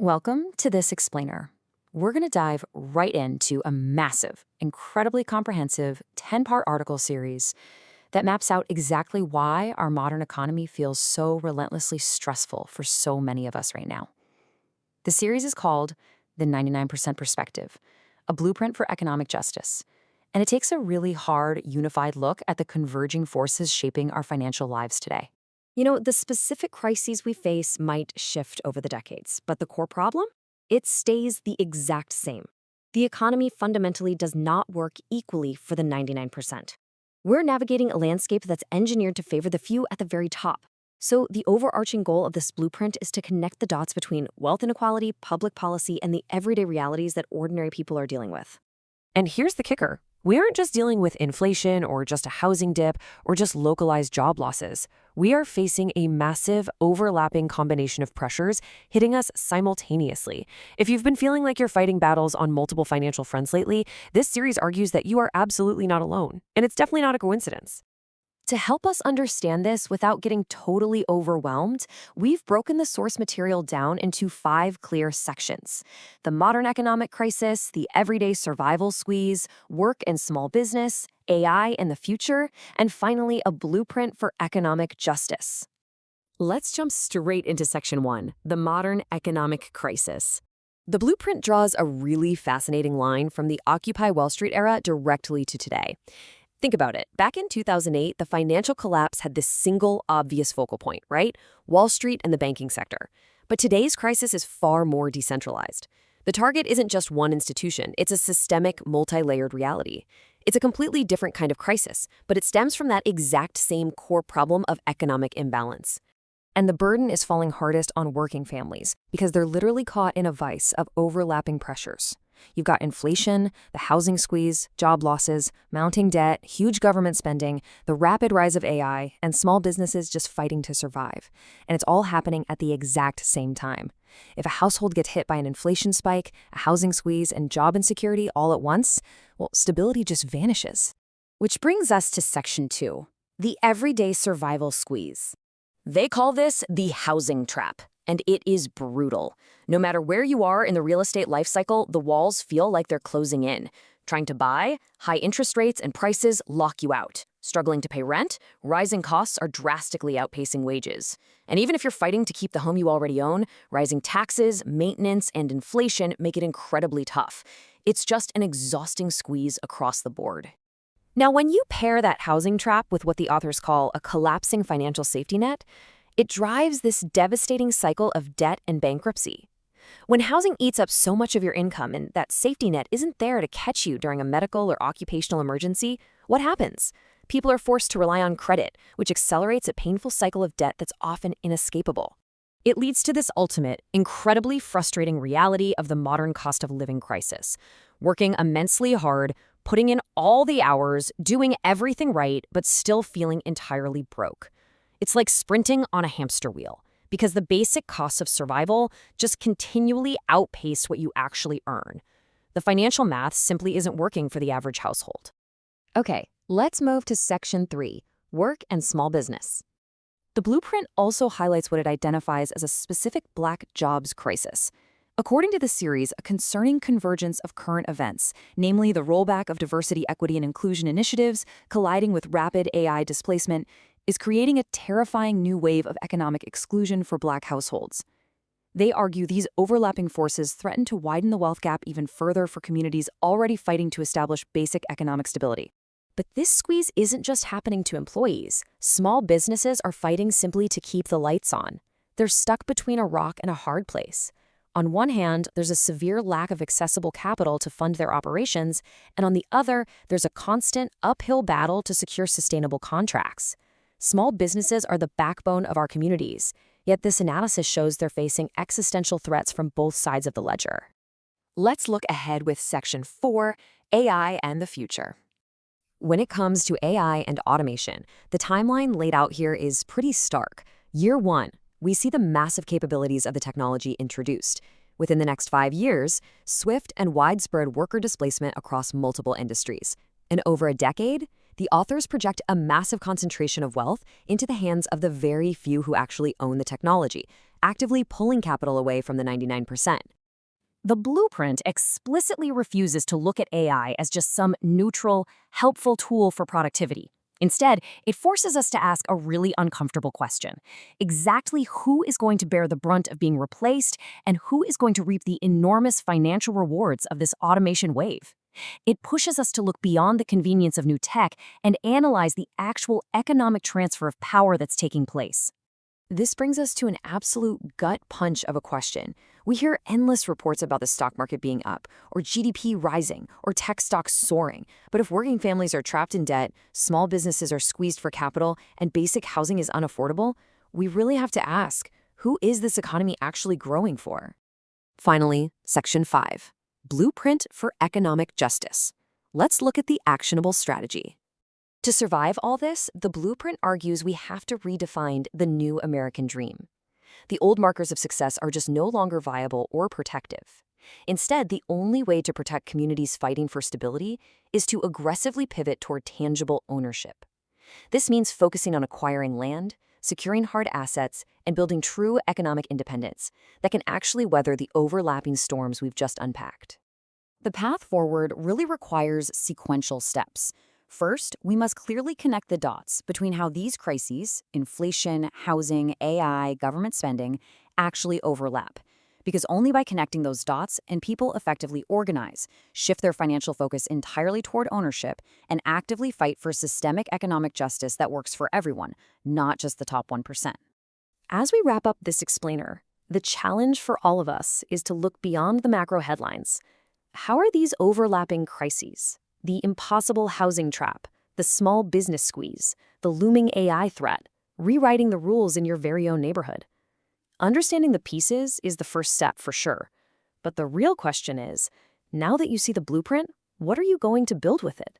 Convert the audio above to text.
Welcome to This Explainer. We're going to dive right into a massive, incredibly comprehensive 10-part article series that maps out exactly why our modern economy feels so relentlessly stressful for so many of us right now. The series is called The 99% Perspective, a blueprint for economic justice, and it takes a really hard, unified look at the converging forces shaping our financial lives today. The specific crises we face might shift over the decades, but the core problem? It stays the exact same. The economy fundamentally does not work equally for the 99%. We're navigating a landscape that's engineered to favor the few at the very top. So the overarching goal of this blueprint is to connect the dots between wealth inequality, public policy, and the everyday realities that ordinary people are dealing with. And here's the kicker. We aren't just dealing with inflation or just a housing dip or just localized job losses. We are facing a massive, overlapping combination of pressures hitting us simultaneously. If you've been feeling like you're fighting battles on multiple financial fronts lately, this series argues that you are absolutely not alone. And it's definitely not a coincidence. To help us understand this without getting totally overwhelmed, we've broken the source material down into 5 clear sections: the modern economic crisis, the everyday survival squeeze, work and small business, AI and the future, and finally, a blueprint for economic justice. Let's jump straight into Section 1, the modern economic crisis. The blueprint draws a really fascinating line from the Occupy Wall Street era directly to today. Think about it. Back in 2008, the financial collapse had this single obvious focal point, right? Wall Street and the banking sector. But today's crisis is far more decentralized. The target isn't just one institution, it's a systemic, multi-layered reality. It's a completely different kind of crisis, but it stems from that exact same core problem of economic imbalance. And the burden is falling hardest on working families because they're literally caught in a vice of overlapping pressures. You've got inflation, the housing squeeze, job losses, mounting debt, huge government spending, the rapid rise of AI, and small businesses just fighting to survive. And it's all happening at the exact same time. If a household gets hit by an inflation spike, a housing squeeze, and job insecurity all at once, well, stability just vanishes. Which brings us to Section 2, the everyday survival squeeze. They call this the housing trap. And it is brutal. No matter where you are in the real estate life cycle, the walls feel like they're closing in. Trying to buy, high interest rates and prices lock you out. Struggling to pay rent, rising costs are drastically outpacing wages. And even if you're fighting to keep the home you already own, rising taxes, maintenance, and inflation make it incredibly tough. It's just an exhausting squeeze across the board. Now, when you pair that housing trap with what the authors call a collapsing financial safety net, it drives this devastating cycle of debt and bankruptcy. When housing eats up so much of your income and that safety net isn't there to catch you during a medical or occupational emergency, what happens? People are forced to rely on credit, which accelerates a painful cycle of debt that's often inescapable. It leads to this ultimate, incredibly frustrating reality of the modern cost of living crisis. Working immensely hard, putting in all the hours, doing everything right, but still feeling entirely broke. It's like sprinting on a hamster wheel, because the basic costs of survival just continually outpace what you actually earn. The financial math simply isn't working for the average household. Okay, let's move to Section 3, work and small business. The blueprint also highlights what it identifies as a specific Black jobs crisis. According to the series, a concerning convergence of current events, namely the rollback of diversity, equity, and inclusion initiatives colliding with rapid AI displacement, is creating a terrifying new wave of economic exclusion for Black households. They argue these overlapping forces threaten to widen the wealth gap even further for communities already fighting to establish basic economic stability. But this squeeze isn't just happening to employees. Small businesses are fighting simply to keep the lights on. They're stuck between a rock and a hard place. On one hand, there's a severe lack of accessible capital to fund their operations, and on the other, there's a constant uphill battle to secure sustainable contracts. Small businesses are the backbone of our communities, yet this analysis shows they're facing existential threats from both sides of the ledger. Let's look ahead with Section 4, AI and the future. When it comes to AI and automation, the timeline laid out here is pretty stark. Year 1, we see the massive capabilities of the technology introduced. Within the next 5 years, swift and widespread worker displacement across multiple industries. In over a decade, the authors project a massive concentration of wealth into the hands of the very few who actually own the technology, actively pulling capital away from the 99%. The blueprint explicitly refuses to look at AI as just some neutral, helpful tool for productivity. Instead, it forces us to ask a really uncomfortable question. Exactly who is going to bear the brunt of being replaced and who is going to reap the enormous financial rewards of this automation wave? It pushes us to look beyond the convenience of new tech and analyze the actual economic transfer of power that's taking place. This brings us to an absolute gut punch of a question. We hear endless reports about the stock market being up, or GDP rising, or tech stocks soaring. But if working families are trapped in debt, small businesses are squeezed for capital, and basic housing is unaffordable, we really have to ask, who is this economy actually growing for? Finally, Section 5, Blueprint for Economic Justice. Let's look at the actionable strategy. To survive all this, the blueprint argues we have to redefine the new American dream. The old markers of success are just no longer viable or protective. Instead, the only way to protect communities fighting for stability is to aggressively pivot toward tangible ownership. This means focusing on acquiring land, securing hard assets, and building true economic independence that can actually weather the overlapping storms we've just unpacked. The path forward really requires sequential steps. First, we must clearly connect the dots between how these crises, inflation, housing, AI, government spending, actually overlap. Because only by connecting those dots can people effectively organize, shift their financial focus entirely toward ownership, and actively fight for systemic economic justice that works for everyone, not just the top 1%. As we wrap up this explainer, the challenge for all of us is to look beyond the macro headlines. How are these overlapping crises, the impossible housing trap, the small business squeeze, the looming AI threat, rewriting the rules in your very own neighborhood? Understanding the pieces is the first step for sure. But the real question is, now that you see the blueprint, what are you going to build with it?